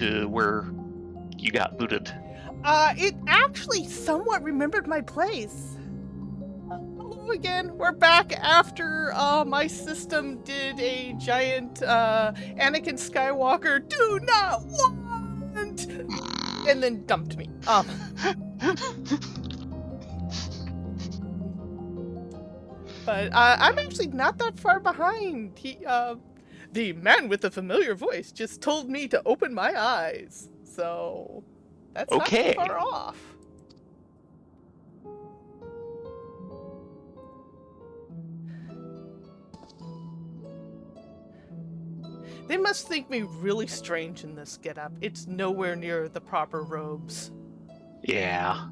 to where you got booted? It actually somewhat remembered my place. Hello again. We're back after my system did a giant Anakin Skywalker do not want and then dumped me. But I'm actually not that far behind. The man with the familiar voice just told me to open my eyes. So that's not too Okay. far off. They must think me really strange in this getup. It's nowhere near the proper robes. Yeah.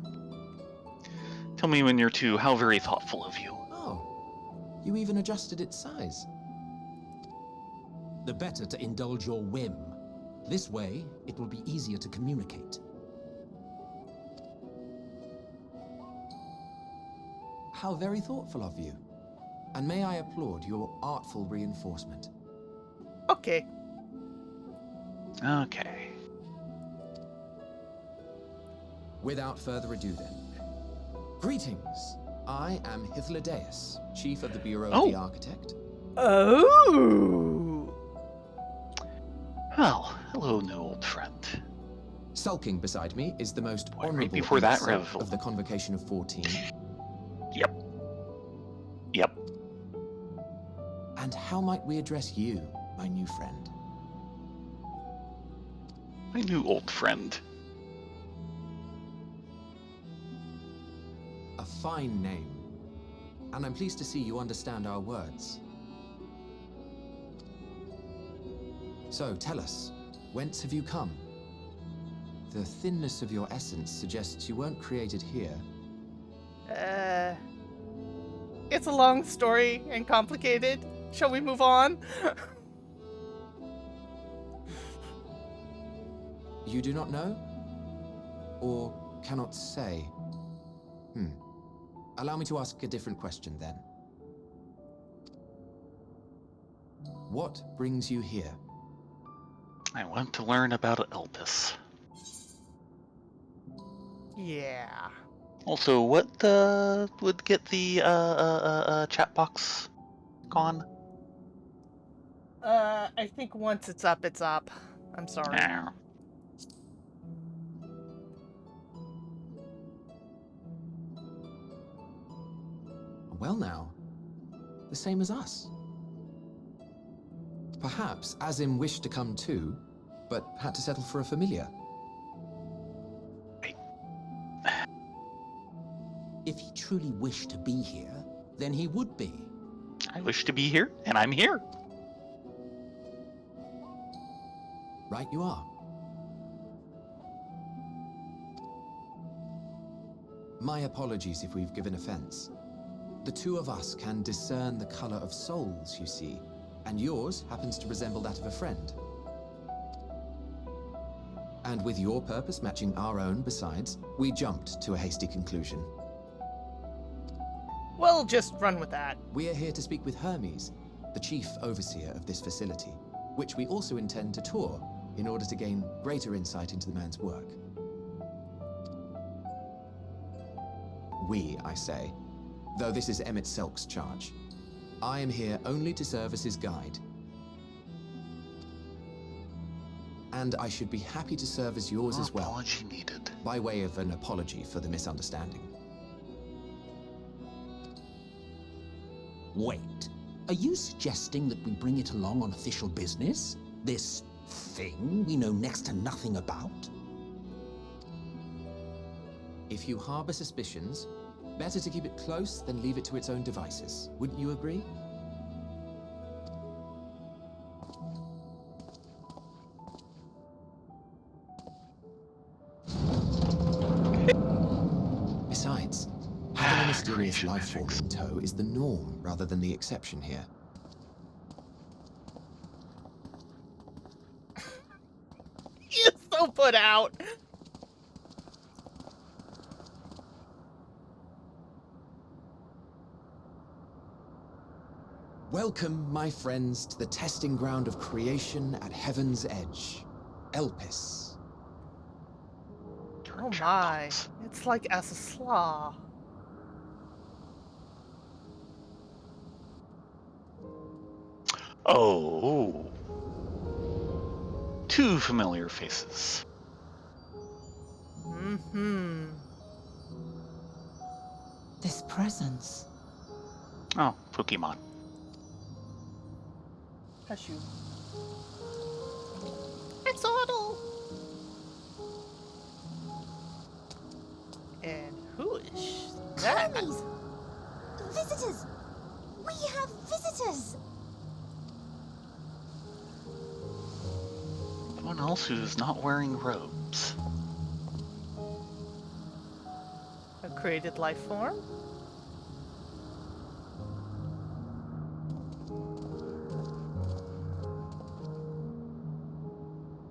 Tell me when you're two. How very thoughtful of you. Oh, you even adjusted its size. The better to indulge your whim. This way, it will be easier to communicate. How very thoughtful of you. And may I applaud your artful reinforcement. Okay. Okay. Without further ado then. Greetings. I am Hythlodaeus, Chief of the Bureau of the Architect. Oh. Well, hello, new old friend. Sulking beside me is the most Right honorable before that officer revel. of the Convocation of 14. Yep. And how might we address you, my new friend? My new old friend. A fine name. And I'm pleased to see you understand our words. So, tell us, whence have you come? The thinness of your essence suggests you weren't created here. It's a long story and complicated. Shall we move on? You do not know? Or cannot say? Allow me to ask a different question then. What brings you here? I want to learn about Elpis. Yeah. Also, what would get the chat box gone? I think once it's up, it's up. I'm sorry. Ah. Well now, the same as us. Perhaps Azim wished to come too, but had to settle for a familiar. If he truly wished to be here, then he would be. I wish to be here, and I'm here. Right you are. My apologies if we've given offense. The two of us can discern the color of souls, you see, and yours happens to resemble that of a friend. And with your purpose matching our own besides, we jumped to a hasty conclusion. We'll just run with that. We are here to speak with Hermes, the chief overseer of this facility, which we also intend to tour in order to gain greater insight into the man's work. We, I say, though this is Emmett Selk's charge. I am here only to serve as his guide. And I should be happy to serve as yours as well. Apology needed. By way of an apology for the misunderstanding. Wait, are you suggesting that we bring it along on official business? This thing we know next to nothing about? If you harbor suspicions, better to keep it close than leave it to its own devices. Wouldn't you agree? Besides, having a mysterious life form in tow is the norm rather than the exception here. You're so put out. Welcome, my friends, to the testing ground of creation at Heaven's Edge. Elpis. Oh Turn my. box. It's like as a slaw. Oh. Two familiar faces. Mm-hmm. This presence. Oh, Pokemon. Hush you. It's Otto! And who is that? Hermes! Visitors! We have visitors! Someone else who's not wearing robes. A created life form?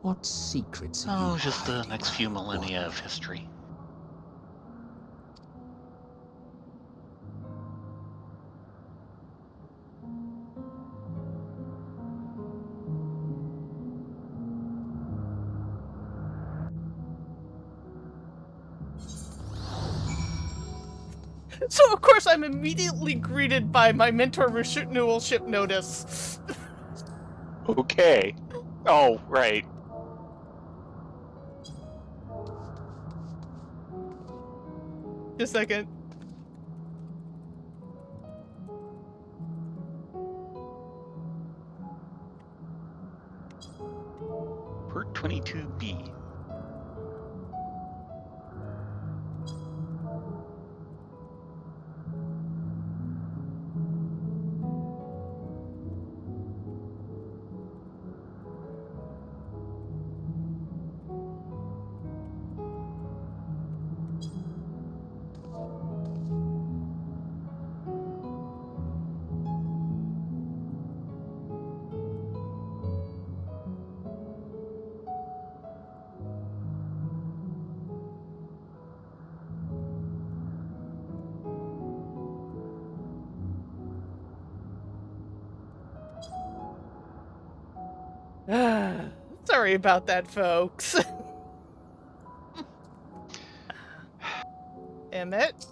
What secrets are Oh, you just the hiding, next few my millennia wanderer? of history. So of course I'm immediately greeted by my mentor renewalship notice. Okay. Oh, right. Just a second. Port 22B. Sorry about that, folks. Emmett,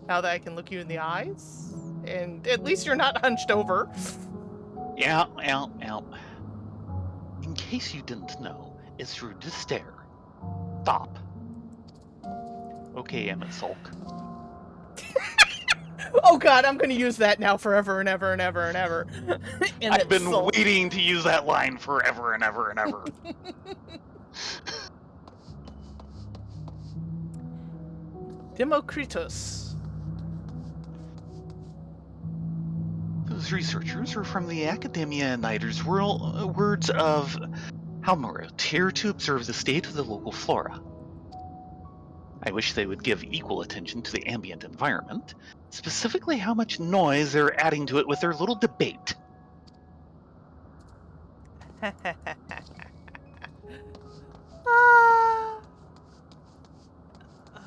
now that I can look you in the eyes, and at least you're not hunched over. Yeah. In case you didn't know, it's rude to stare. Stop. Okay, Emmett Sulk. Oh god, I'm gonna use that now forever and ever and ever and ever. I've been sulk. waiting to use that line forever and ever and ever. Democritus. Those researchers are from the Academia Niter's words of Halmorot, here to observe the state of the local flora. I wish they would give equal attention to the ambient environment, specifically how much noise they're adding to it with their little debate.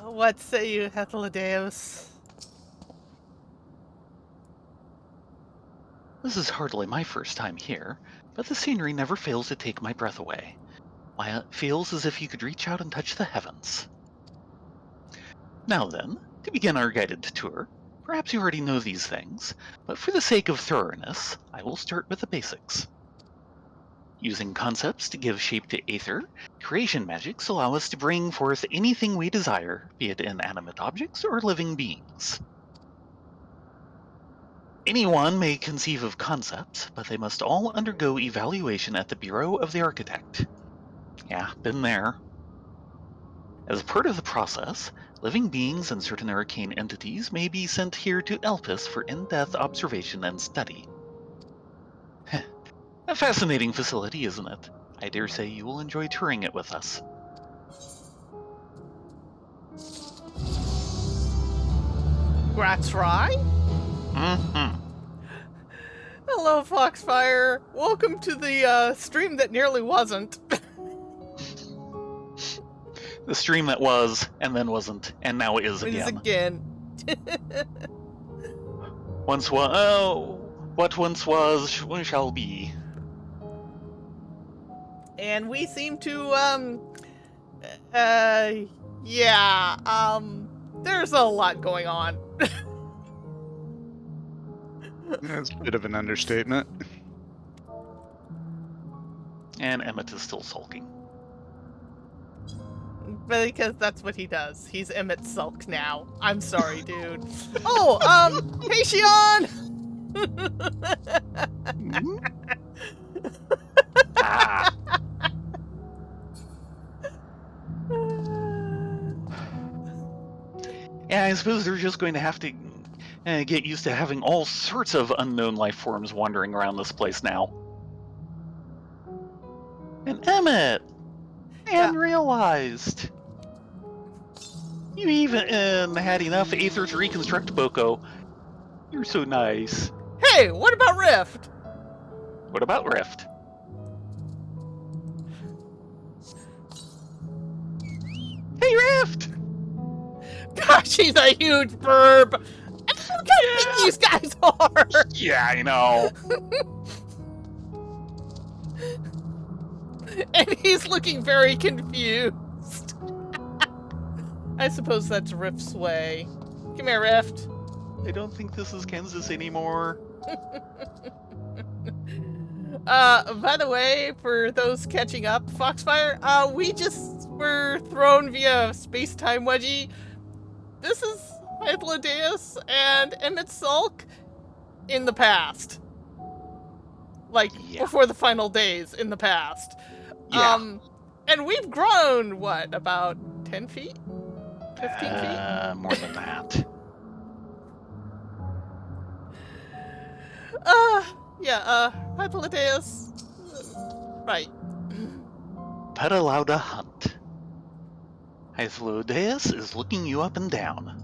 What say you, Hethalodeus? This is hardly my first time here, but the scenery never fails to take my breath away. Why, it feels as if you could reach out and touch the heavens. Now then, to begin our guided tour, perhaps you already know these things, but for the sake of thoroughness, I will start with the basics. Using concepts to give shape to aether, creation magics allow us to bring forth anything we desire, be it inanimate objects or living beings. Anyone may conceive of concepts, but they must all undergo evaluation at the Bureau of the Architect. Yeah, been there. As part of the process, living beings and certain arcane entities may be sent here to Elpis for in-depth observation and study. A fascinating facility, isn't it? I dare say you will enjoy touring it with us. Gratzry? Mm-hmm. Hello, Foxfire. Welcome to the stream that nearly wasn't. The stream that was, and then wasn't, and now is It is again. again. Once was, oh, what once was shall be. And we seem to, there's a lot going on. That's a bit of an understatement. And Emmett is still sulking. Because that's what he does. He's Emmett Sulk now. I'm sorry, dude. Oh, hey, Shion! Ah! Yeah, I suppose they're just going to have to get used to having all sorts of unknown life forms wandering around this place now. And Emmett! I hadn't realized. You even had enough Aether to reconstruct Boko. You're so nice. Hey, what about Rift? What about Rift? Hey, Rift! Gosh, he's a huge burb. And look how big these guys are. Yeah, I know. And he's looking very confused. I suppose that's Rift's way. Come here, Rift. I don't think this is Kansas anymore. By the way, for those catching up, Foxfire, we just were thrown via space-time wedgie. This is Hythlodeus and Emmett Sulk in the past. Like, before the final days in the past. Yeah. And we've grown, what, about 10 feet? 15 feet? More than that. Hythlodeus. Right. Pet allowed to hunt. Hythlodeus is looking you up and down.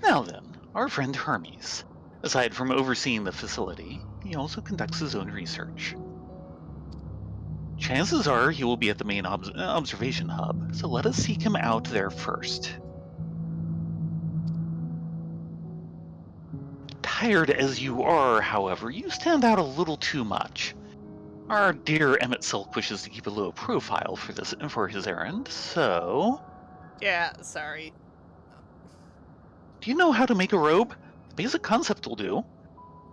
Now then, our friend Hermes. Aside from overseeing the facility, he also conducts his own research. Chances are he will be at the main observation hub, so let us seek him out there first. Tired as you are, however, you stand out a little too much. Our dear Emmett Silk wishes to keep a low profile for his errand, so... Yeah, sorry. Do you know how to make a robe? The basic concept will do.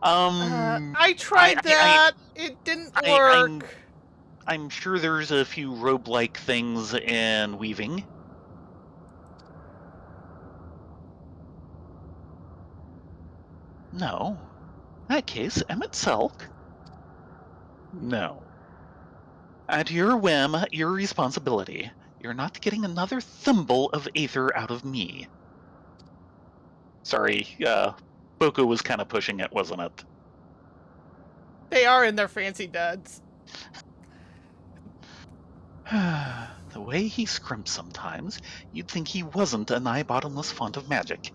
I tried that. It didn't work. I'm sure there's a few robe-like things in weaving. No. In that case, Emmett Selk? No. At your whim, your responsibility. You're not getting another thimble of Aether out of me. Sorry, Boko was kind of pushing it, wasn't it? They are in their fancy duds. The way he scrimps sometimes, you'd think he wasn't a nigh-bottomless font of magic.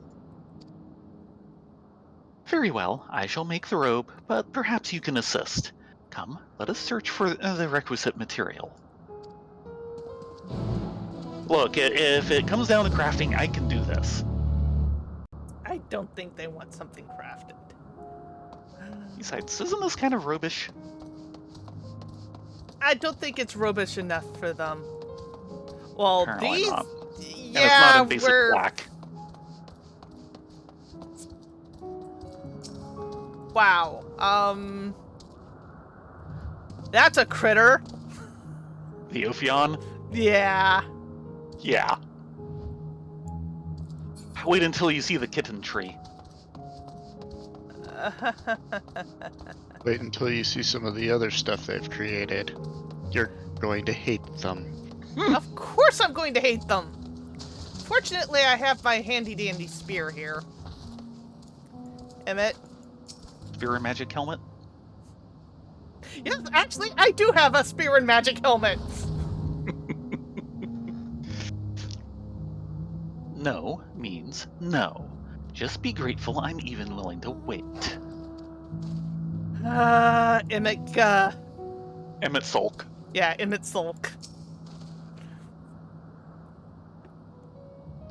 Very well, I shall make the robe, but perhaps you can assist. Come, let us search for the requisite material. Look, if it comes down to crafting, I can do this. I don't think they want something crafted. Besides, isn't this kind of robish? I don't think it's robish enough for them. Well, Apparently these... not. Yeah, and it's not a basic black. Wow. That's a critter. The Ophion? Yeah. Yeah. Wait until you see the kitten tree. Wait until you see some of the other stuff they've created. You're going to hate them. Of course I'm going to hate them. Fortunately, I have my handy-dandy spear here. Emmett? Spear and magic helmet? Yes, actually, I do have a spear and magic helmet. No means no. Just be grateful I'm even willing to wait. Emmett, Emmett Sulk. Yeah, Emmett Sulk.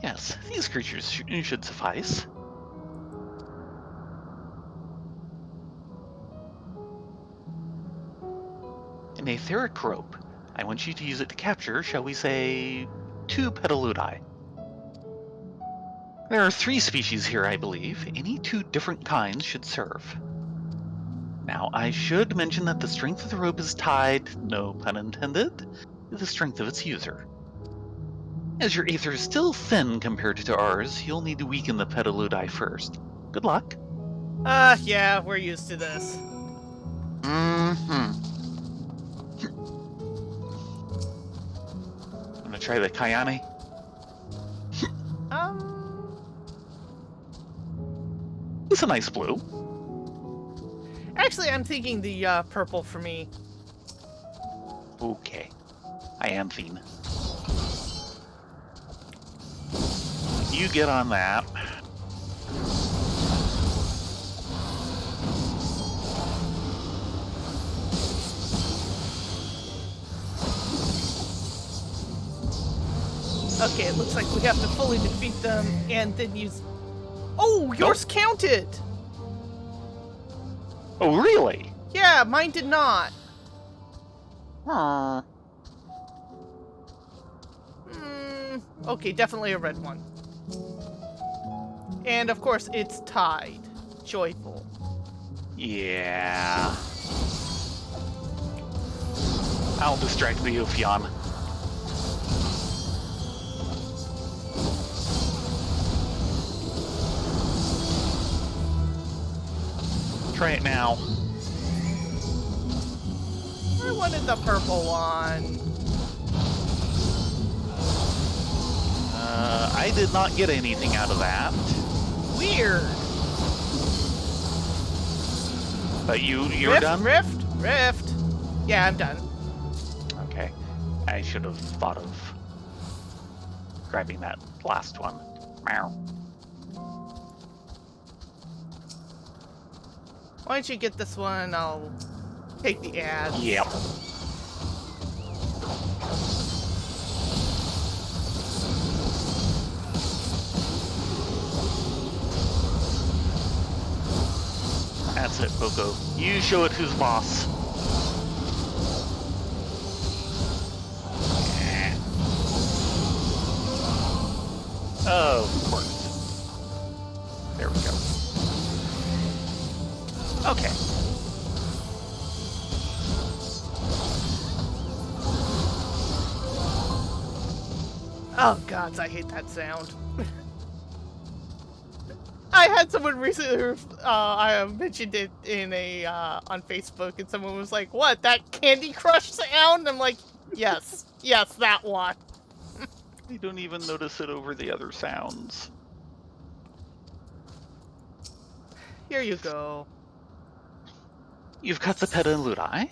Yes, these creatures should suffice. etheric rope. I want you to use it to capture, shall we say, 2 Petaludi. There are 3 species here, I believe. Any 2 different kinds should serve. Now, I should mention that the strength of the rope is tied, no pun intended, to the strength of its user. As your aether is still thin compared to ours, you'll need to weaken the Petaludi first. Good luck. Yeah, we're used to this. Mm-hmm. Wanna try the Kayane? It's a nice blue. Actually, I'm thinking the purple for me. Okay. Ianthine. You get on that. Okay, it looks like we have to fully defeat them and then use... Oh, yours counted! Oh, really? Yeah, mine did not. Huh. Okay, definitely a red one. And of course, it's tied. Joyful. Yeah. I'll distract the Ophion. Try it now. I wanted the purple one. I did not get anything out of that. Weird. But you're Rift, done? Rift. Yeah, I'm done. Okay. I should have thought of grabbing that last one. Meow. Why don't you get this one? I'll take the ads. Yep. That's it, Boko. You show it who's boss. Oh, of course. There we go. Okay. Oh gods, I hate that sound. I had someone recently who, I mentioned it in a on Facebook, and someone was like, "What, that Candy Crush sound?" I'm like, "Yes, that one." You don't even notice it over the other sounds. Here you go. You've got the Petaludi.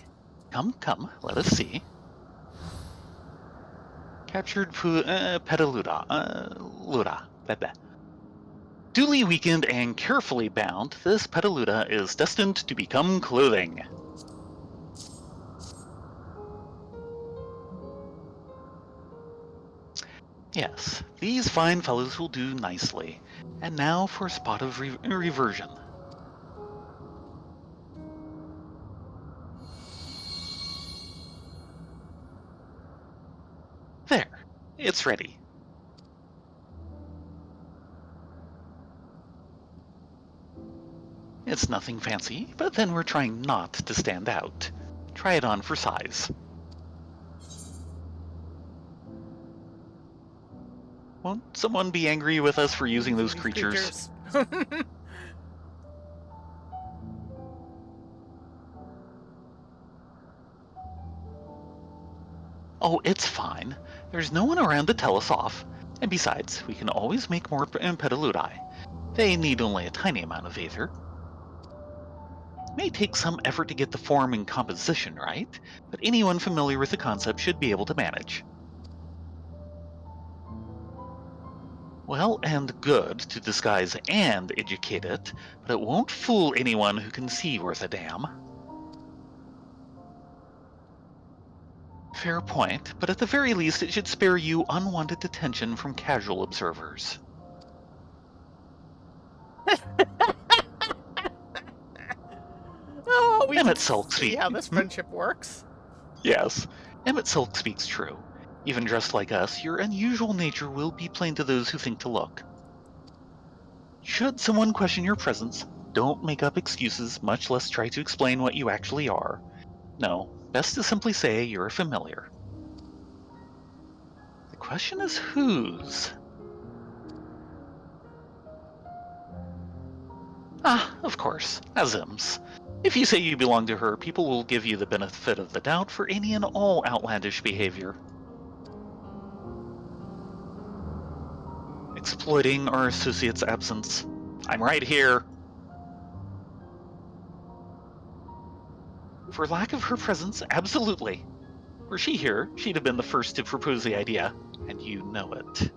Come, let us see. Captured Petaluda. Luda. Blah, blah. Duly weakened and carefully bound, this Petaluda is destined to become clothing. Yes, these fine fellows will do nicely. And now for a spot of reversion. There, it's ready. It's nothing fancy, but then we're trying not to stand out. Try it on for size. Won't someone be angry with us for using those creatures? Oh, it's fine. There's no one around to tell us off. And besides, we can always make more Petaludi. They need only a tiny amount of aether. May take some effort to get the form and composition right, but anyone familiar with the concept should be able to manage. Well and good to disguise and educate it, but it won't fool anyone who can see worth a damn. Fair point, but at the very least it should spare you unwanted attention from casual observers. Oh, we Emmett can sulks see me. how this friendship works. Yes, Emmett Silk speaks true. Even dressed like us, your unusual nature will be plain to those who think to look. Should someone question your presence, don't make up excuses, much less try to explain what you actually are. No, best to simply say you're a familiar. The question is whose? Ah, of course, Azim's. If you say you belong to her, people will give you the benefit of the doubt for any and all outlandish behavior. Exploiting our associate's absence. I'm right here. For lack of her presence, absolutely. Were she here, she'd have been the first to propose the idea, and you know it.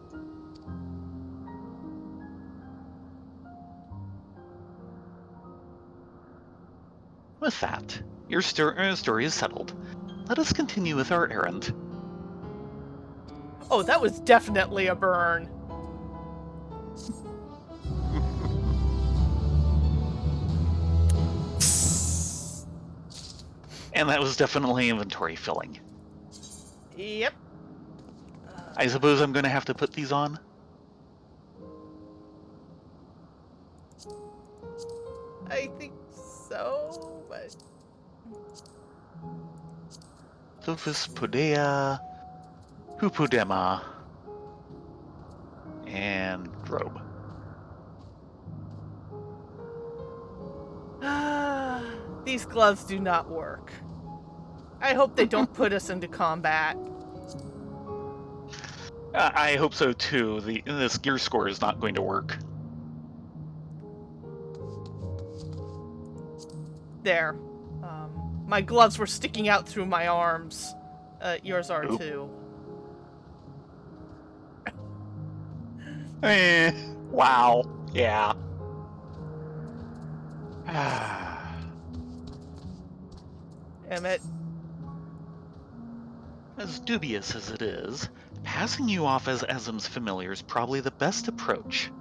With that, your story is settled. Let us continue with our errand. Oh, that was definitely a burn. And that was definitely inventory filling. Yep. I suppose I'm going to have to put these on? I think so, but... Sophus Podea, Hupudema, and Drobe. These gloves do not work. I hope they don't put us into combat. I hope so too. This gear score is not going to work. There. My gloves were sticking out through my arms. Yours are Oop. too. Wow. Yeah. Emmett. As dubious as it is, passing you off as Azim's familiar is probably the best approach.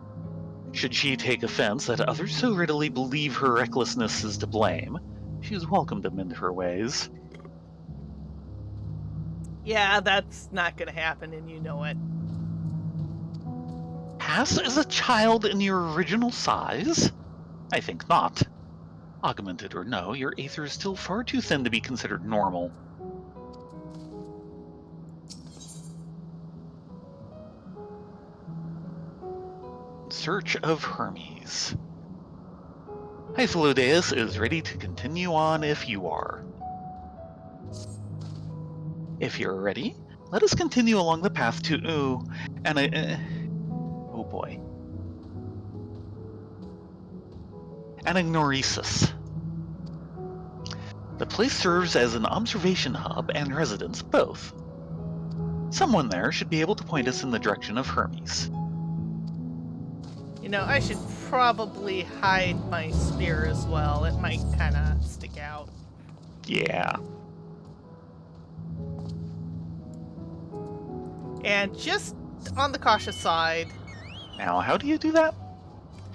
Should she take offense that others so readily believe her recklessness is to blame, she is welcome to mend her ways. Yeah, that's not gonna happen, and you know it. Pass as a child in your original size? I think not. Augmented or no, your aether is still far too thin to be considered normal. Search of Hermes. Hythlodeus is ready to continue on if you are. If you're ready, let us continue along the path to oh boy. Anagnoresis. The place serves as an observation hub and residence both. Someone there should be able to point us in the direction of Hermes. You know, I should probably hide my spear as well. It might kind of stick out. Yeah. And just on the cautious side... Now, how do you do that?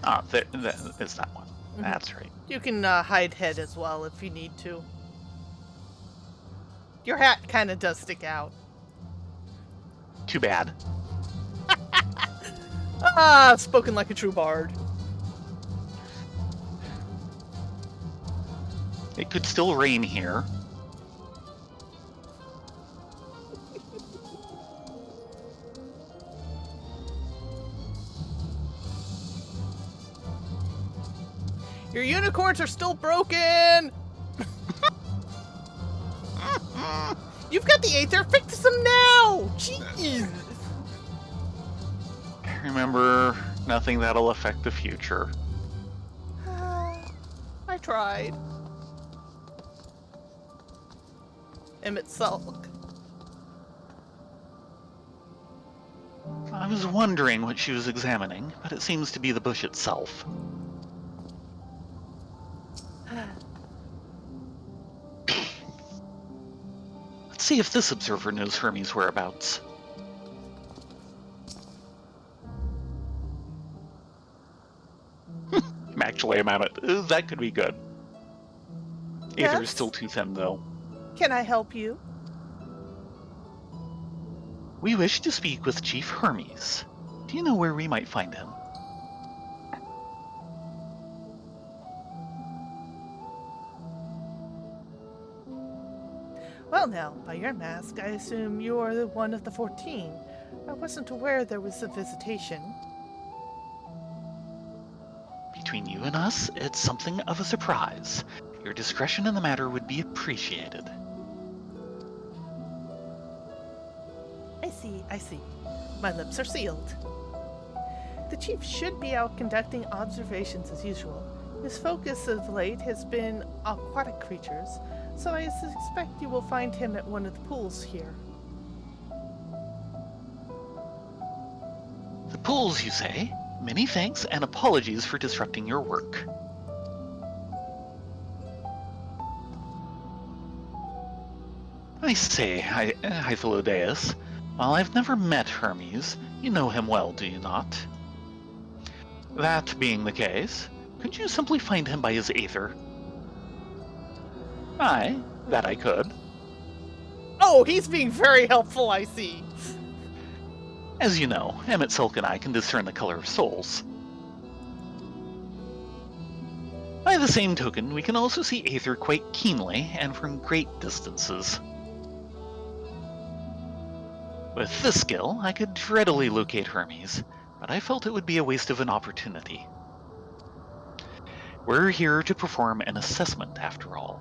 Ah, it's that one. Mhm. That's right. You can hide head as well if you need to. Your hat kind of does stick out. Too bad. Ah, spoken like a true bard. It could still rain here. Your unicorns are still broken! You've got the aether, fix them now! Jeez! Remember, nothing that'll affect the future. I tried. Emmett Sulk. I was wondering what she was examining, but it seems to be the bush itself. Let's see if this observer knows Hermes' whereabouts. Actually, I'm at it. That could be good. Aether is Yes? still too thin, though. Can I help you? We wish to speak with Chief Hermes. Do you know where we might find him? Well now, by your mask, I assume you are the one of the 14. I wasn't aware there was a visitation. Between you and us, it's something of a surprise. Your discretion in the matter would be appreciated. I see. My lips are sealed. The chief should be out conducting observations as usual. His focus of late has been aquatic creatures, so I suspect you will find him at one of the pools here. The pools, you say? Many thanks and apologies for disrupting your work. I say, Hythlodeus, while I've never met Hermes, you know him well, do you not? That being the case, could you simply find him by his aether? Aye, that I could. Oh, he's being very helpful, I see. As you know, Emmett Silk and I can discern the color of souls. By the same token, we can also see aether quite keenly and from great distances. With this skill, I could readily locate Hermes, but I felt it would be a waste of an opportunity. We're here to perform an assessment, after all.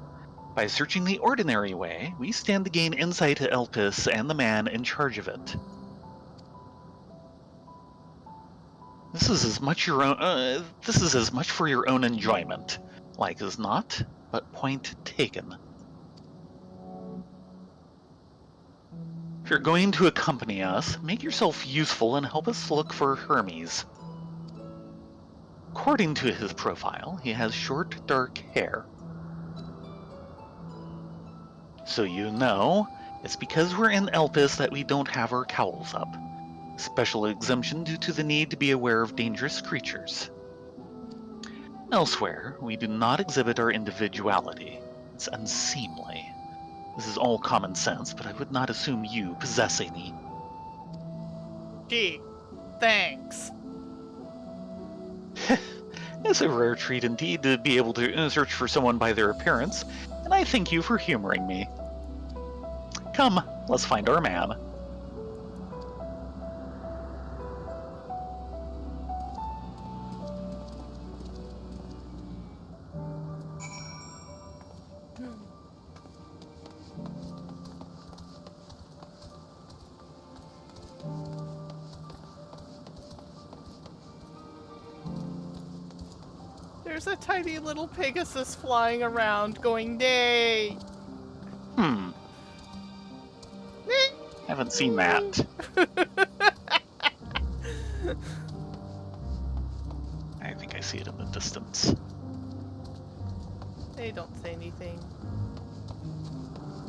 By searching the ordinary way, we stand to gain insight to Elpis and the man in charge of it. This is as much for your own enjoyment, like as not, but point taken. If you're going to accompany us, make yourself useful and help us look for Hermes. According to his profile, he has short, dark hair. So you know, it's because we're in Elpis that we don't have our cowls up. Special exemption due to the need to be aware of dangerous creatures. Elsewhere, we do not exhibit our individuality. It's unseemly. This is all common sense, but I would not assume you possess any. Gee, thanks. It's a rare treat indeed to be able to search for someone by their appearance, and I thank you for humoring me. Come, let's find our man. There's a tiny little Pegasus flying around going, nay. Haven't seen that. I think I see it in the distance. They don't say anything.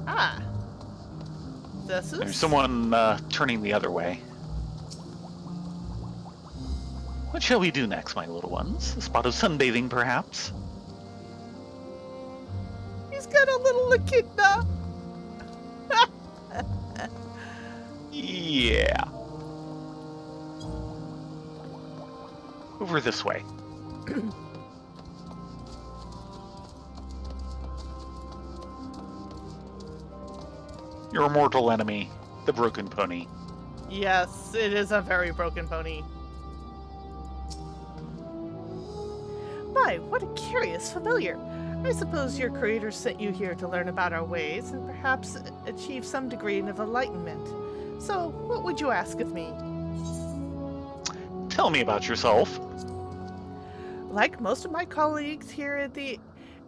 Ah. This is... There's someone turning the other way. What shall we do next, my little ones? A spot of sunbathing, perhaps? He's got a little echidna. Yeah. Over this way. Your mortal enemy, the broken pony. Yes, it is a very broken pony. My, what a curious familiar. I suppose your creator sent you here to learn about our ways and perhaps achieve some degree of enlightenment. So, what would you ask of me? Tell me about yourself. Like most of my colleagues here at the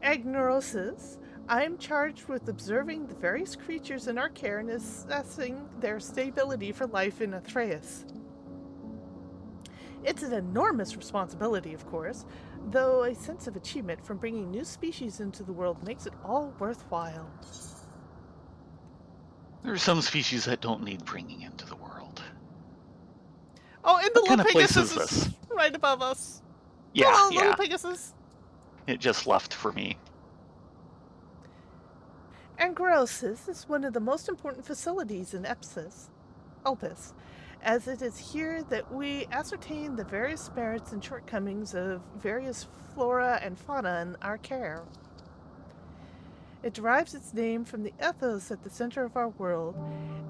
Agnorosis, I am charged with observing the various creatures in our care and assessing their stability for life in Athreus. It's an enormous responsibility, of course, though a sense of achievement from bringing new species into the world makes it all worthwhile. There are some species that don't need bringing into the world. Oh, and the What kind little of place Pegasus is this? right above us. Yeah, Hello, yeah. little Pegasus. It just left for me. Angrosis is one of the most important facilities in Epsis. Elpis, as it is here that we ascertain the various merits and shortcomings of various flora and fauna in our care. It derives its name from the ethos at the center of our world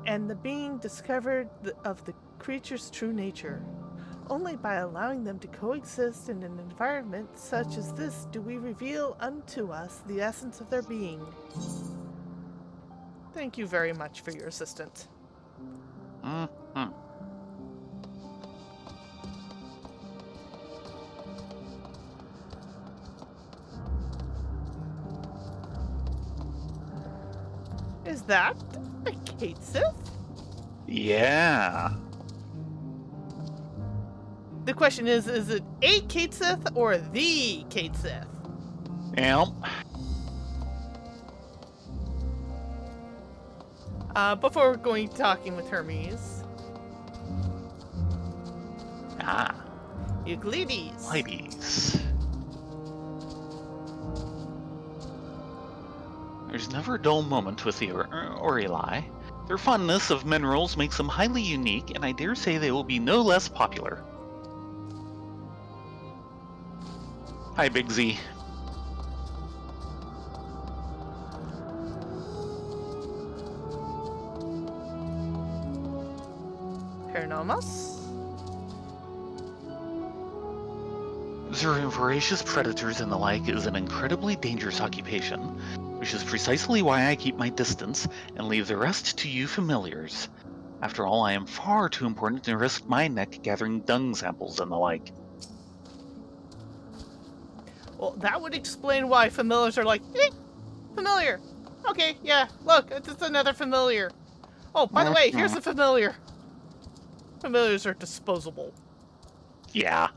and the being discovered of the creature's true nature. Only by allowing them to coexist in an environment such as this do we reveal unto us the essence of their being. Thank you very much for your assistance. Mm-hmm. Is that a Kate Sith? Yeah. The question is it a Kate Sith or the Kate Sith? Yep. Before going talking with Hermes. Ah. Euclides. Ladies. There's never a dull moment with the Rylea. Their fondness of minerals makes them highly unique, and I dare say they will be no less popular. Hi, Big Z. Pernomos. Observing voracious predators and the like is an incredibly dangerous occupation, which is precisely why I keep my distance and leave the rest to you familiars. After all, I am far too important to risk my neck gathering dung samples and the like. Well, that would explain why familiars are like, familiar. Okay, yeah, look, it's another familiar. Oh, by the way, here's a familiar. Familiars are disposable. Yeah.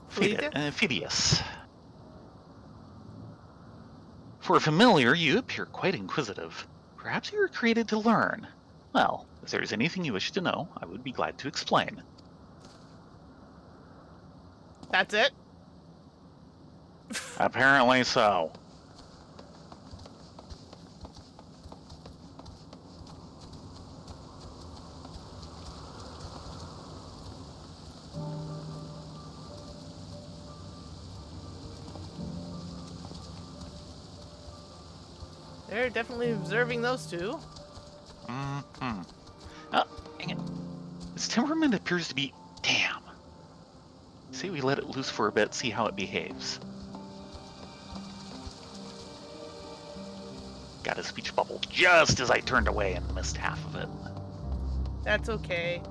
Fleeta? Phidias. For a familiar, you appear quite inquisitive. Perhaps you were created to learn. Well, if there is anything you wish to know, I would be glad to explain. That's it? Apparently so. They're definitely observing those two. Mm-hmm. Hang it. Its temperament appears to be... Damn. Say we let it loose for a bit, see how it behaves. Got a speech bubble just as I turned away and missed half of it. That's okay.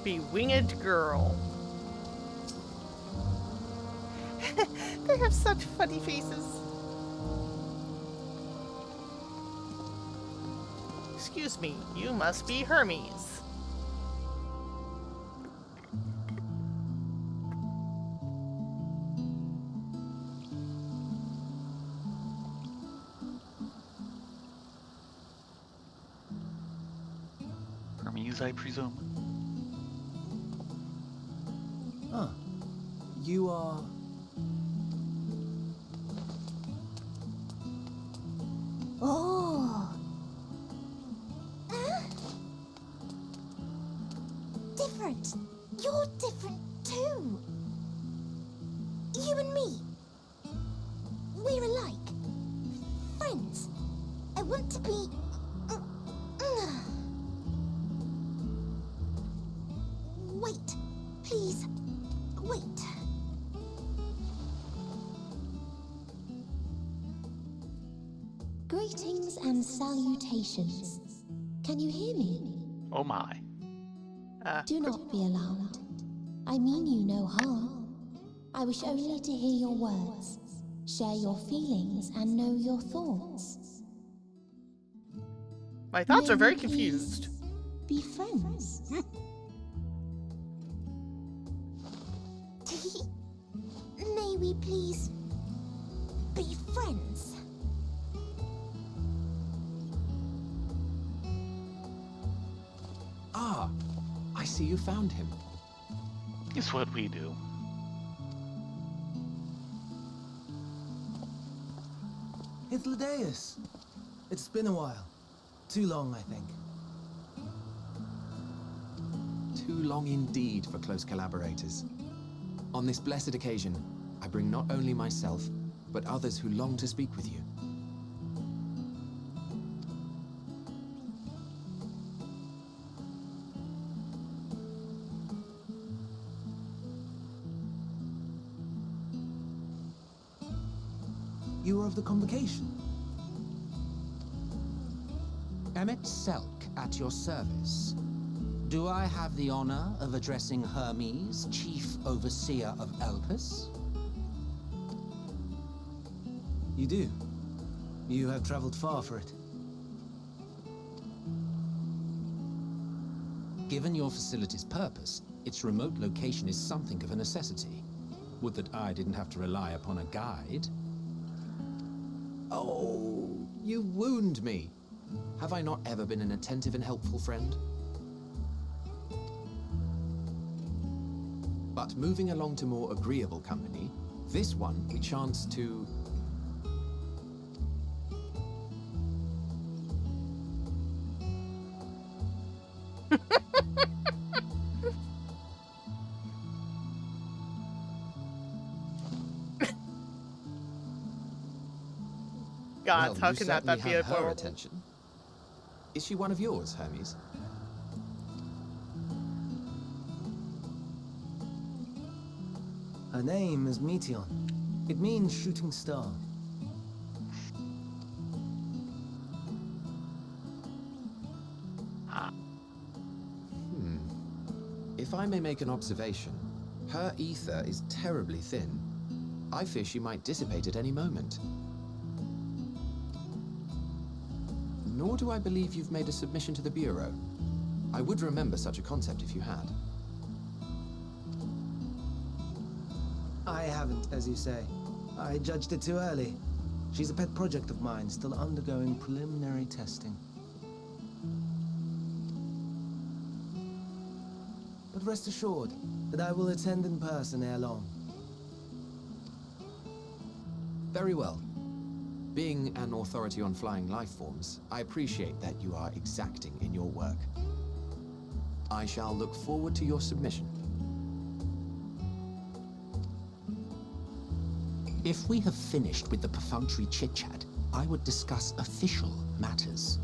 Bewinged girl. They have such funny faces. Excuse me, you must be Hermes. Hermes, I presume. Ah, you are... Oh. Different. You're different too. You and me. We're alike. Friends. I want to be... Wait. Please. Wait. Greetings and salutations. Can you hear me? Oh my. Do not be alarmed. I mean you no harm. I wish only to hear your words, share your feelings, and know your thoughts. My thoughts May are very we confused. Be friends. May we please be friends? I see you found him. It's what we do. Hythlodaeus. It's been a while. Too long, I think. Too long indeed for close collaborators. On this blessed occasion, I bring not only myself, but others who long to speak with you. You were of the convocation. Emmet Selk at your service. Do I have the honor of addressing Hermes, Chief Overseer of Elpis? You do. You have traveled far for it. Given your facility's purpose, its remote location is something of a necessity. Would that I didn't have to rely upon a guide. Oh, you wound me. Have I not ever been an attentive and helpful friend? But moving along to more agreeable company, this one we chance to... God, well, how you can that certainly be have her adorable? attention. Is she one of yours, Hermes? Her name is Meteon. It means shooting star. If I may make an observation, her ether is terribly thin. I fear she might dissipate at any moment. Nor do I believe you've made a submission to the Bureau. I would remember such a concept if you had. I haven't, as you say. I judged it too early. She's a pet project of mine, still undergoing preliminary testing. But rest assured that I will attend in person ere long. Very well. Being an authority on flying life forms, I appreciate that you are exacting in your work. I shall look forward to your submission. If we have finished with the perfunctory chit-chat, I would discuss official matters.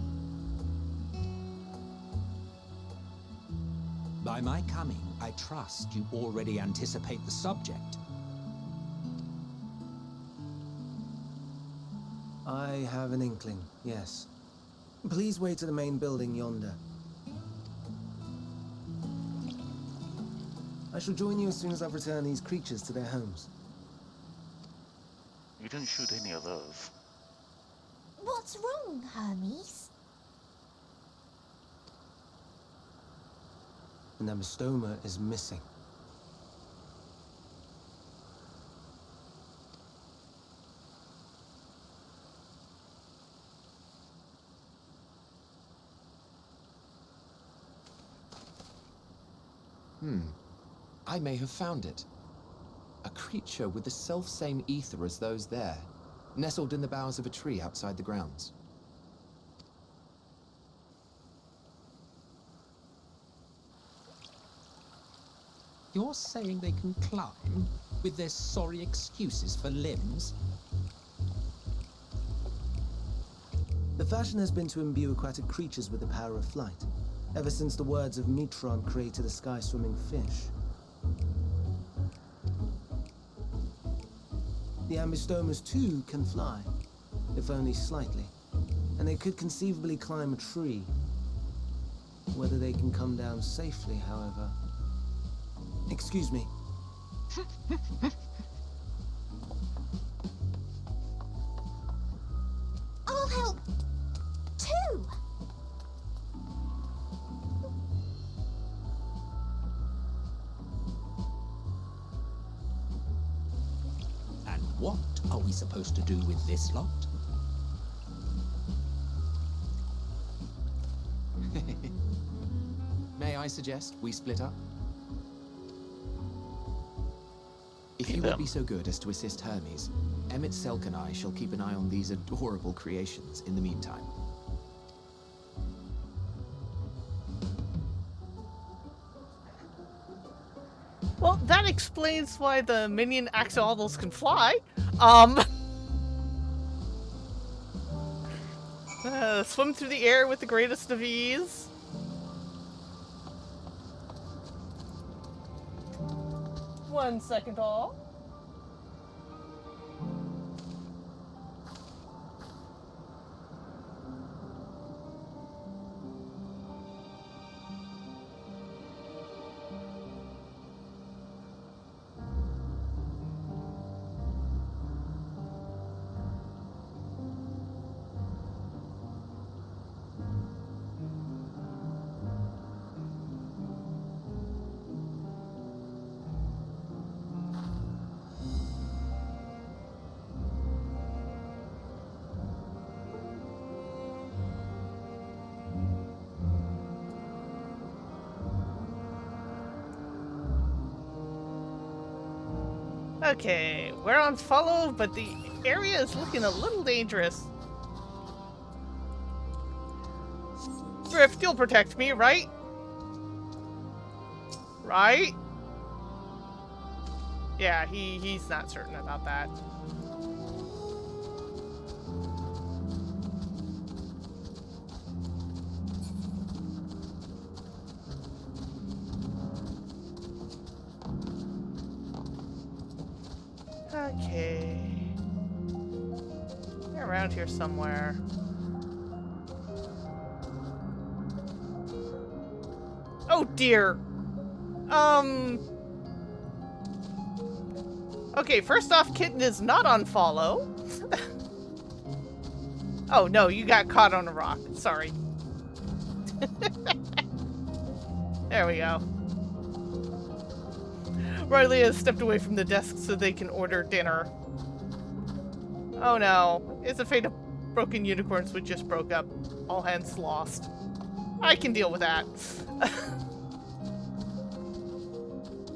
By my coming, I trust you already anticipate the subject. I have an inkling, yes. Please wait to the main building yonder. I shall join you as soon as I've returned these creatures to their homes. You didn't shoot any of those. What's wrong, Hermes? And the stoma is missing. I may have found it. A creature with the self-same ether as those there, nestled in the boughs of a tree outside the grounds. You're saying they can climb with their sorry excuses for limbs? The fashion has been to imbue aquatic creatures with the power of flight, ever since the words of Metron created a sky-swimming fish. The ambistomas too can fly, if only slightly, and they could conceivably climb a tree. Whether they can come down safely, however... Excuse me. I'll help too. And what are we supposed to do with this lot? May I I suggest we split up? If Hey, you would them. be so good as to assist Hermes, Emmett Selk and I shall keep an eye on these adorable creations in the meantime. Well, that explains why the minion axolotls can fly. Swim through the air with the greatest of ease. One second, all. Okay, we're on follow, but the area is looking a little dangerous. Thrift, you'll protect me, right? Right? Yeah, he's not certain about that. Okay. They're around here somewhere. Oh dear. Okay, first off, Kitten is not on follow. Oh no, you got caught on a rock. Sorry. There we go. Rylea stepped away from the desk so they can order dinner. Oh no, it's a fate of broken unicorns we just broke up. All hands lost. I can deal with that.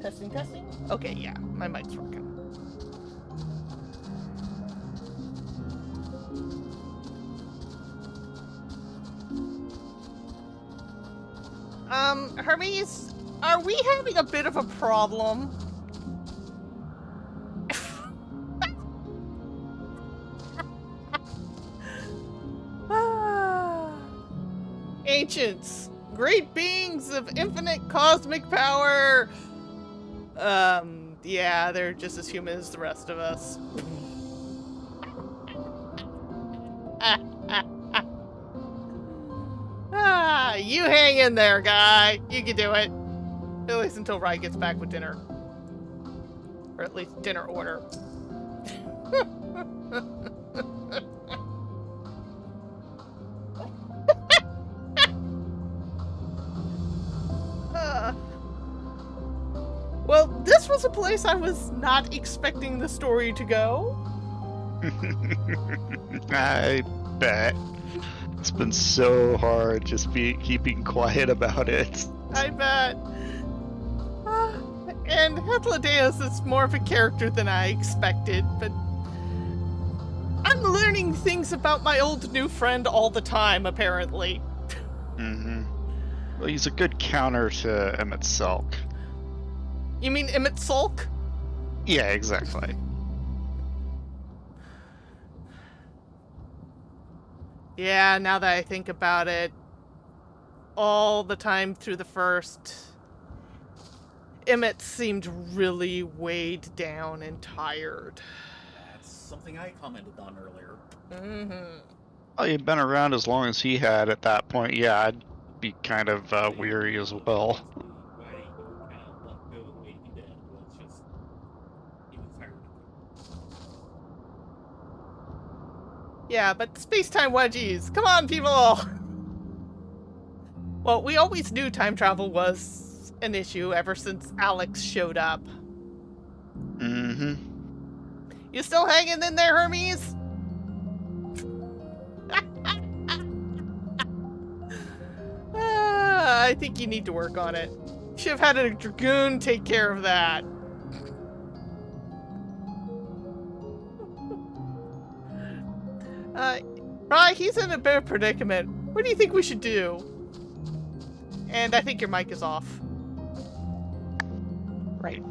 Testing? Okay, yeah, my mic's working. Hermes, are we having a bit of a problem? Ancients, great beings of infinite cosmic power. Yeah, they're just as human as the rest of us. You hang in there, guy. You can do it. At least until Rye gets back with dinner. Or at least dinner order. Well, this was a place I was not expecting the story to go. I bet. It's been so hard just keeping quiet about it. I bet. And Hetladaeus is more of a character than I expected, but I'm learning things about my old new friend all the time, apparently. Mm-hmm. Well, he's a good counter to Emmett Selk. You mean Emmett Sulk? Yeah, exactly. Yeah, now that I think about it, all the time through the first, Emmett seemed really weighed down and tired. That's something I commented on earlier. Mm-hmm. Well, he'd been around as long as he had at that point. Yeah, I'd be kind of weary as well. Why he kind of let go the way he did was just he was tired. Yeah, but space-time wedgies, come on, people! Well, we always knew time travel was an issue ever since Alex showed up. Mm-hmm. You still hanging in there, Hermes? I think you need to work on it. Should have had a dragoon take care of that. Right, he's in a bit of predicament. What do you think we should do? And I think your mic is off. Right.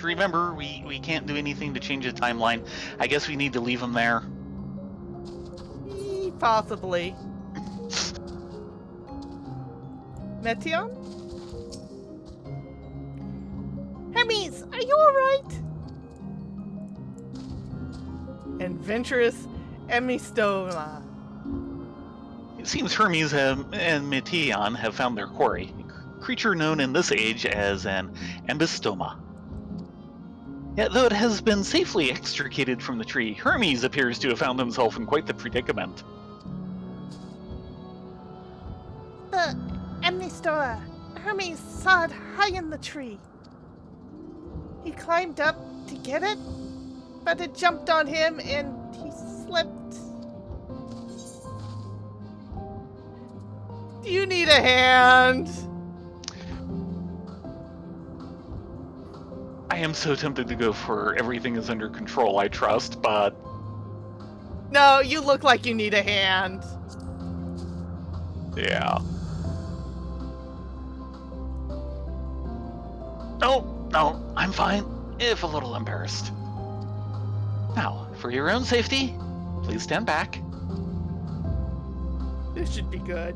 Remember, we can't do anything to change the timeline. I guess we need to leave him there. Possibly. Metion? Hermes, are you alright? Adventurous Emistoma. It seems Hermes and Metion have found their quarry, a creature known in this age as an ambystoma. Yet though it has been safely extricated from the tree, Hermes appears to have found himself in quite the predicament. The Amnistora. Hermes saw it high in the tree. He climbed up to get it, but it jumped on him and he slipped. Do you need a hand? I am so tempted to go for everything is under control, I trust, but... No, you look like you need a hand. yeah. No, I'm fine, if a little embarrassed. Now, for your own safety, please stand back. This should be good.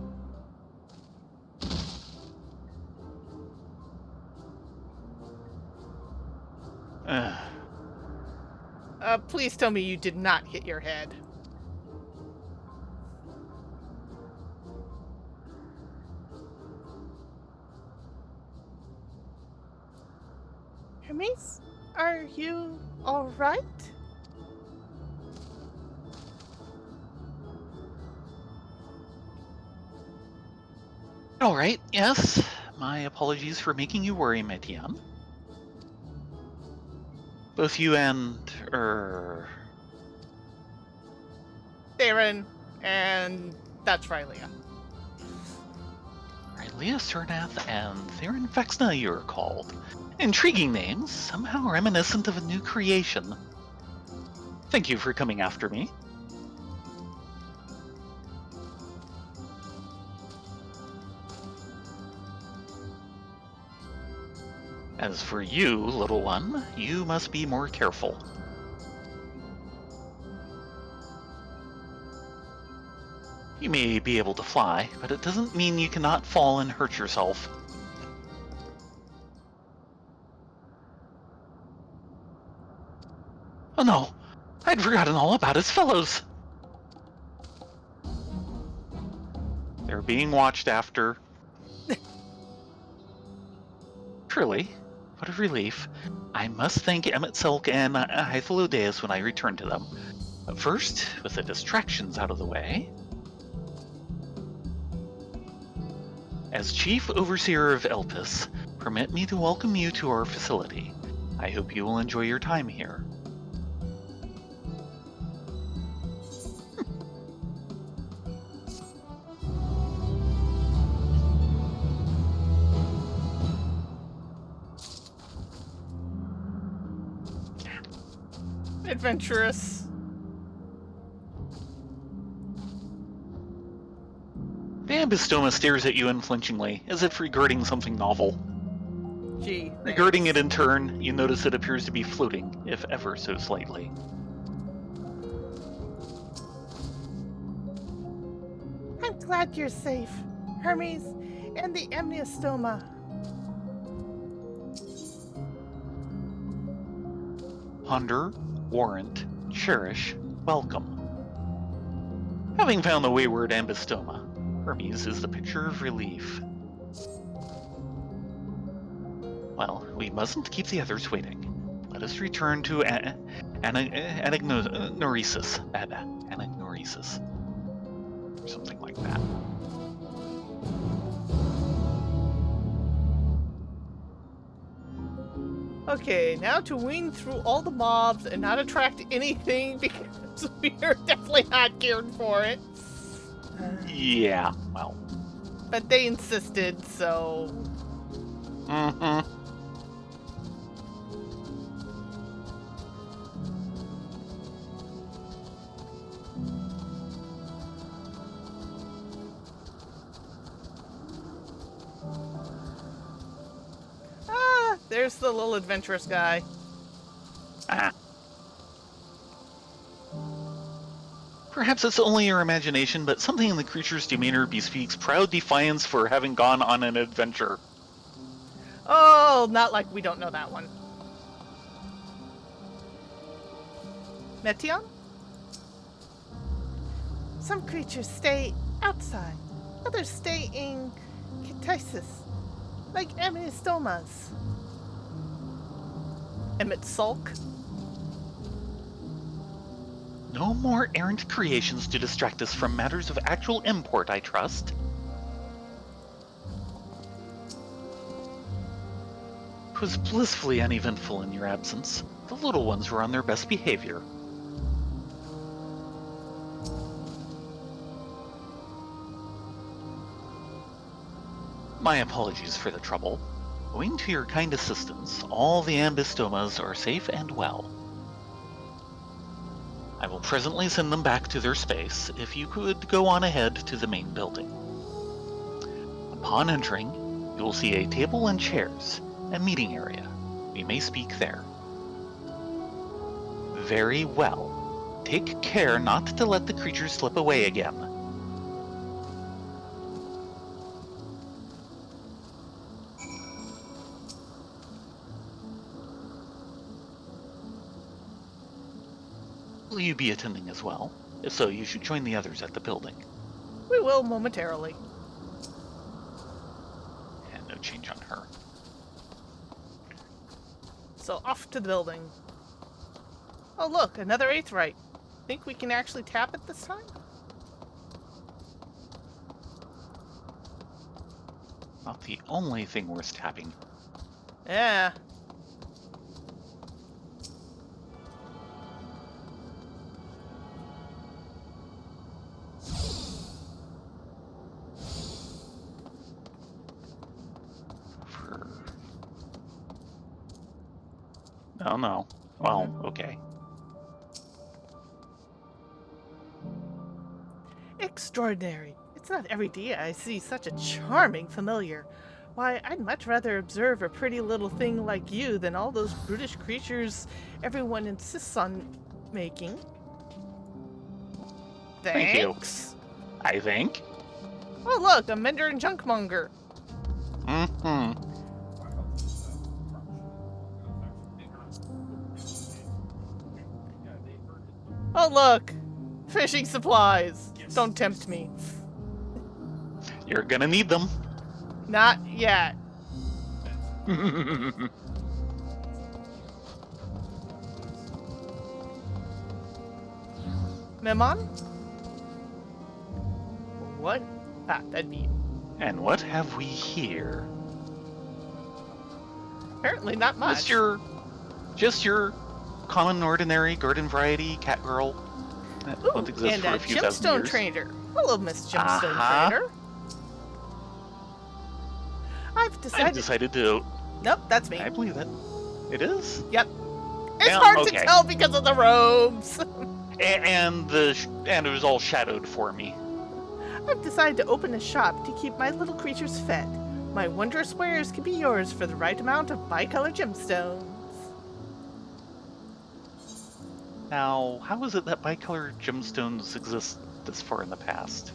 Please tell me you did not hit your head. Hermes, are you all right? All right, yes. My apologies for making you worry, Metion. Both you and, Thayrin, and that's Rylea. Rylea Surnath and Thayrin Vexna, you are called. Intriguing names, somehow reminiscent of a new creation. Thank you for coming after me. As for you, little one, you must be more careful. You may be able to fly, but it doesn't mean you cannot fall and hurt yourself. Oh no, I'd forgotten all about his fellows. They're being watched after. Truly, what a relief. I must thank Emmett Selk and Hythalodeus when I return to them. But first, with the distractions out of the way. As Chief Overseer of Elpis, permit me to welcome you to our facility. I hope you will enjoy your time here. Adventurous. The ambystoma stares at you unflinchingly, as if regarding something novel. Gee. Regarding it in turn, you notice it appears to be floating, if ever so slightly. I'm glad you're safe, Hermes, and the amniostoma. Ponder, warrant, cherish, welcome. Having found the wayward ambystoma, Hermes is the picture of relief. Well, we mustn't keep the others waiting. Let us return to anagnoresis. Anagnoresis. Or something like that. Okay, now to wean through all the mobs and not attract anything because we are definitely not geared for it. Yeah, well. But they insisted, so... Mm-hmm. Ah, there's the little adventurous guy. Ah. Perhaps it's only your imagination, but something in the creature's demeanor bespeaks proud defiance for having gone on an adventure. Oh, not like we don't know that one. Metion? Some creatures stay outside. Others stay in katasis, like amistomas. Emmet sulk. No more errant creations to distract us from matters of actual import, I trust. 'Twas blissfully uneventful in your absence. The little ones were on their best behavior. My apologies for the trouble. Owing to your kind assistance, all the ambistomas are safe and well. I will presently send them back to their space, if you could go on ahead to the main building. Upon entering, you will see a table and chairs, a meeting area. We may speak there. Very well. Take care not to let the creatures slip away again. Will you be attending as well? If so, you should join the others at the building. We will momentarily. And no change on her. So off to the building. Oh look, another aetheryte. Think we can actually tap it this time? Not the only thing worth tapping. Yeah. Oh no. Well, okay. Extraordinary. It's not every day I see such a charming familiar. Why, I'd much rather observe a pretty little thing like you than all those brutish creatures everyone insists on making. Thank you. Thanks. I think. Oh look, a mender and junkmonger. Mm-hmm. Oh look, fishing supplies. Don't tempt me. You're gonna need them. Not yet. Memon? What? Ah, that'd be you. And what have we here? Apparently not much. Just your common, ordinary garden variety cat girl that won't exist and for a a few thousand gemstone years. trader. Hello, Miss Gemstone Uh-huh. Trader. I've decided to. Nope, that's me. I believe it. It is. Yep. It's Yeah, hard okay. to tell because of the robes. And it was all shadowed for me. I've decided to open a shop to keep my little creatures fed. My wondrous wares can be yours for the right amount of bicolor gemstones. Now, how is it that bicolor gemstones exist this far in the past?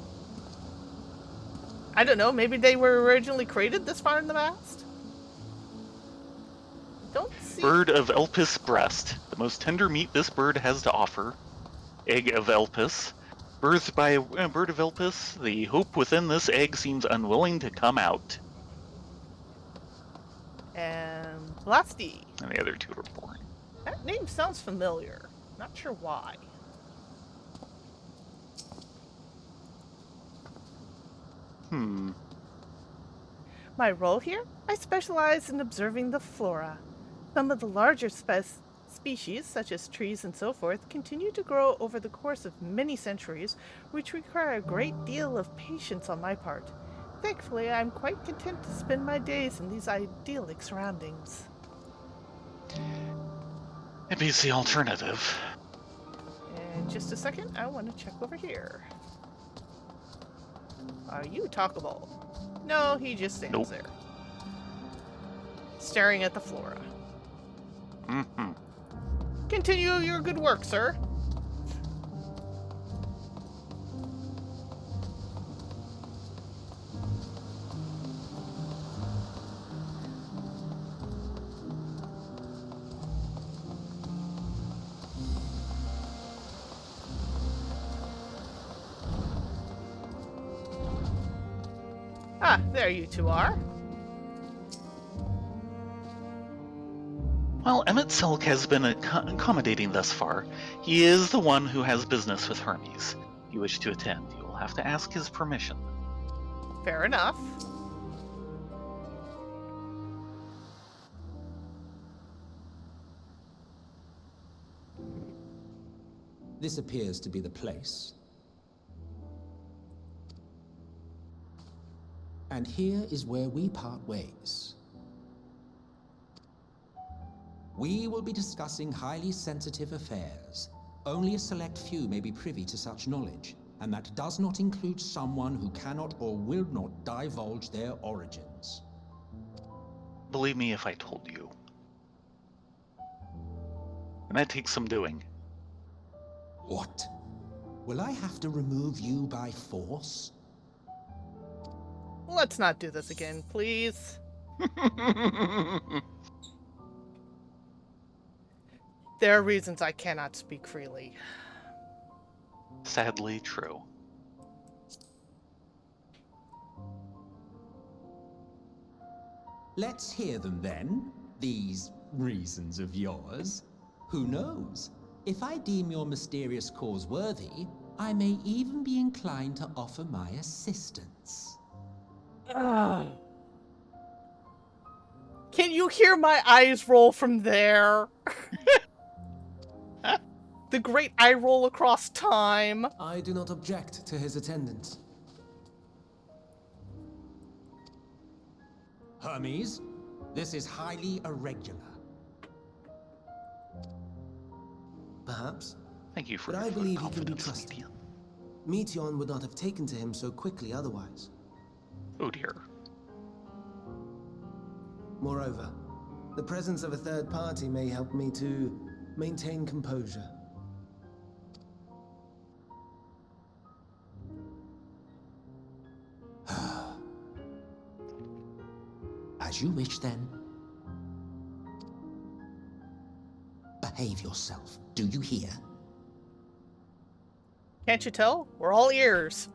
I don't know, maybe they were originally created this far in the past? Don't see... Bird of Elpis breast, the most tender meat this bird has to offer. Egg of Elpis. Birthed by a bird of Elpis, the hope within this egg seems unwilling to come out. And Blasty. And the other two were born. That name sounds familiar. Not sure why. My role here? I specialize in observing the flora. Some of the larger Species, such as trees and so forth, continue to grow over the course of many centuries, which require a great deal of patience on my part. Thankfully, I'm quite content to spend my days in these idyllic surroundings. It beats the alternative. And just a second, I want to check over here. Are you talkable? No, he just stands there, staring at the flora. Mm-hmm. Continue your good work, sir. Ah, there you two are. While Emmett Selk has been accommodating thus far, he is the one who has business with Hermes. If you wish to attend, you will have to ask his permission. Fair enough. This appears to be the place. And here is where we part ways. We will be discussing highly sensitive affairs. Only a select few may be privy to such knowledge, and that does not include someone who cannot or will not divulge their origins. Believe me if I told you. And that takes some doing. What? Will I have to remove you by force? Let's not do this again, please. There are reasons I cannot speak freely. Sadly true. Let's hear them then, these reasons of yours. Who knows? If I deem your mysterious cause worthy, I may even be inclined to offer my assistance. Ugh. Can you hear my eyes roll from there? The great eye roll across time. I do not object to his attendance. Hermes, this is highly irregular. Perhaps. Thank you for But your I believe he can be confidence, trusted. Meteon. Meteon would not have taken to him so quickly otherwise. Oh dear. Moreover, the presence of a third party may help me to maintain composure. As you wish, then. Behave yourself, do you hear? Can't you tell? We're all ears.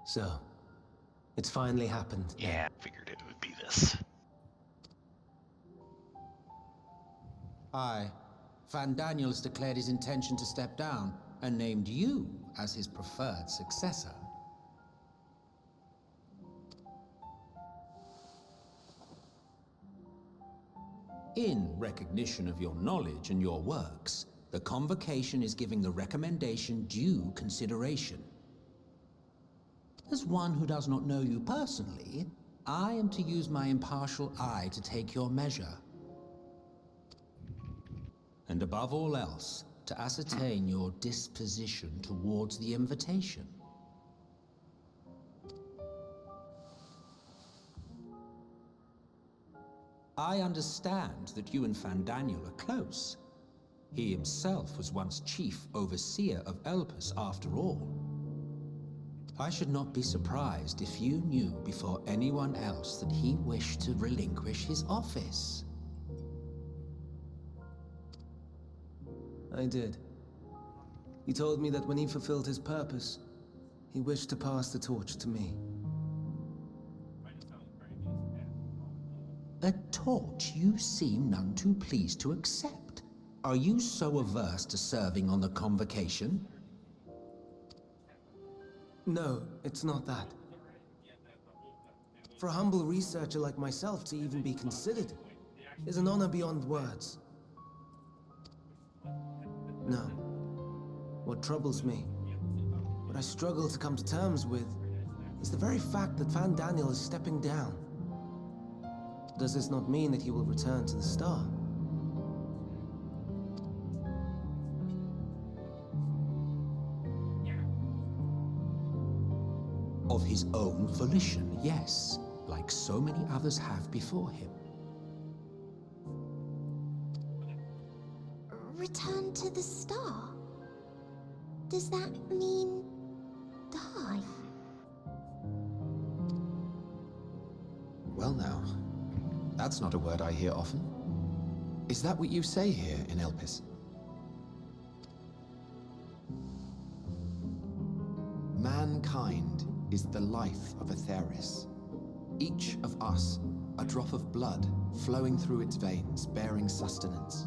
So, it's finally happened. Yeah, I figured it would be this. Aye. Van Daniels declared his intention to step down and named you as his preferred successor. In recognition of your knowledge and your works, the Convocation is giving the recommendation due consideration. As one who does not know you personally, I am to use my impartial eye to take your measure. And above all else, to ascertain your disposition towards the invitation. I understand that you and Fandaniel are close. He himself was once chief overseer of Elpis after all. I should not be surprised if you knew before anyone else that he wished to relinquish his office. I did. He told me that when he fulfilled his purpose, he wished to pass the torch to me. A torch you seem none too pleased to accept. Are you so averse to serving on the convocation? No, it's not that. For a humble researcher like myself to even be considered is an honor beyond words. No. What troubles me, what I struggle to come to terms with, is the very fact that Fandaniel is stepping down. Does this not mean that he will return to the star? Of his own volition, yes, like so many others have before him. Return to the star? Does that mean die? Well now, that's not a word I hear often. Is that what you say here in Elpis? Mankind is the life of Atheris. Each of us, a drop of blood flowing through its veins, bearing sustenance.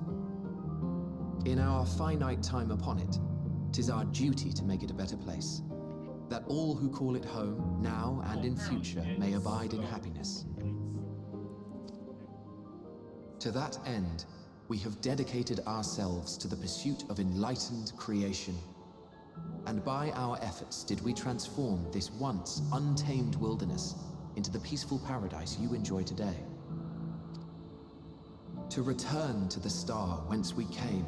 In our finite time upon it, 'tis our duty to make it a better place, that all who call it home, now and in future, may abide in happiness. To that end, we have dedicated ourselves to the pursuit of enlightened creation. And by our efforts did we transform this once untamed wilderness into the peaceful paradise you enjoy today. To return to the star whence we came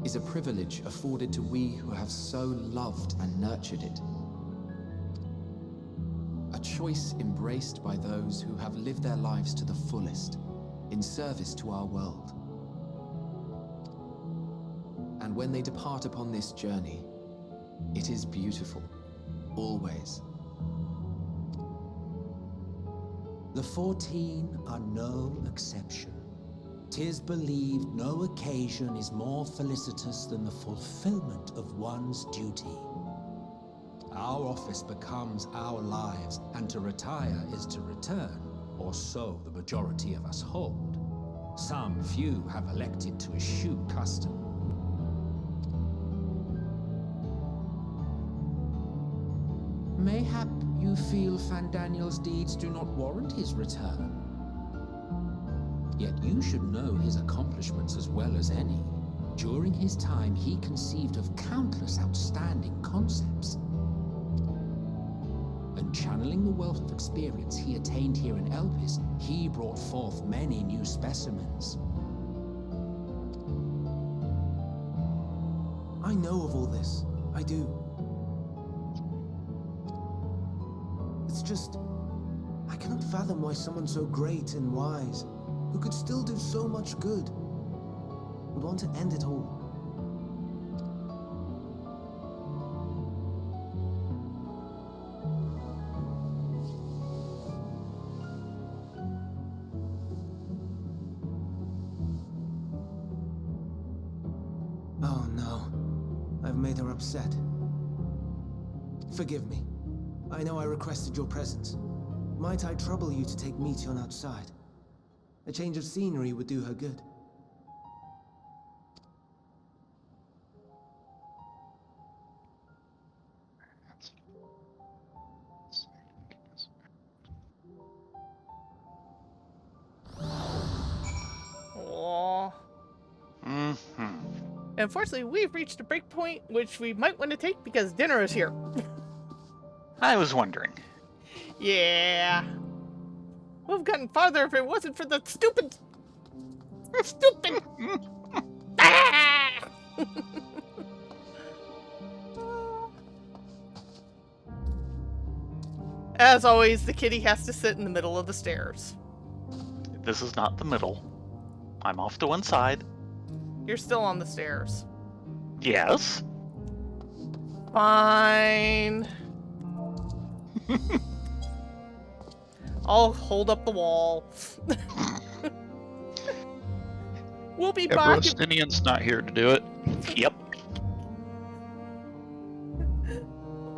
is a privilege afforded to we who have so loved and nurtured it. A choice embraced by those who have lived their lives to the fullest, in service to our world. And when they depart upon this journey, it is beautiful, always. The 14 are no exception. 'Tis believed no occasion is more felicitous than the fulfillment of one's duty. Our office becomes our lives, and to retire is to return, or so the majority of us hold. Some few have elected to eschew custom. Mayhap you feel Fandaniel's deeds do not warrant his return. Yet you should know his accomplishments as well as any. During his time, he conceived of countless outstanding concepts. And channeling the wealth of experience he attained here in Elpis, he brought forth many new specimens. I know of all this. I do. It's just, I cannot fathom why someone so great and wise, who could still do so much good, would want to end it all. Oh no, I've made her upset. Forgive me. I know I requested your presence. Might I trouble you to take Meteon outside? A change of scenery would do her good. Aww. Unfortunately, we've reached a break point, which we might want to take because dinner is here. I was wondering. Yeah. Would have gotten farther if it wasn't for the stupid. Stupid. Ah! As always, the kitty has to sit in the middle of the stairs. This is not the middle. I'm off to one side. You're still on the stairs. Yes. Fine. I'll hold up the wall. We'll be Yeah, back. Brostinian's not here to do it. Yep.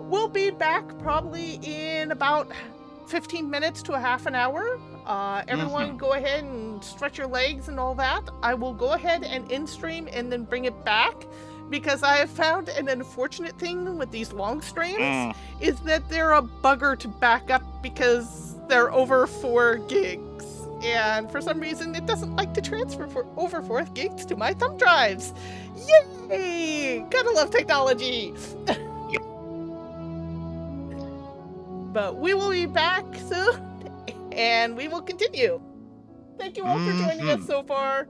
We'll be back probably in about 15 minutes to a half an hour. Everyone go ahead and stretch your legs and all that. I will go ahead and in stream and then bring it back, because I have found an unfortunate thing with these long streams is that they're a bugger to back up because they're over 4 gigs. And for some reason, it doesn't like to transfer for over 4 gigs to my thumb drives. Yay! Gotta love technology! But we will be back soon, and we will continue. Thank you all for joining us so far.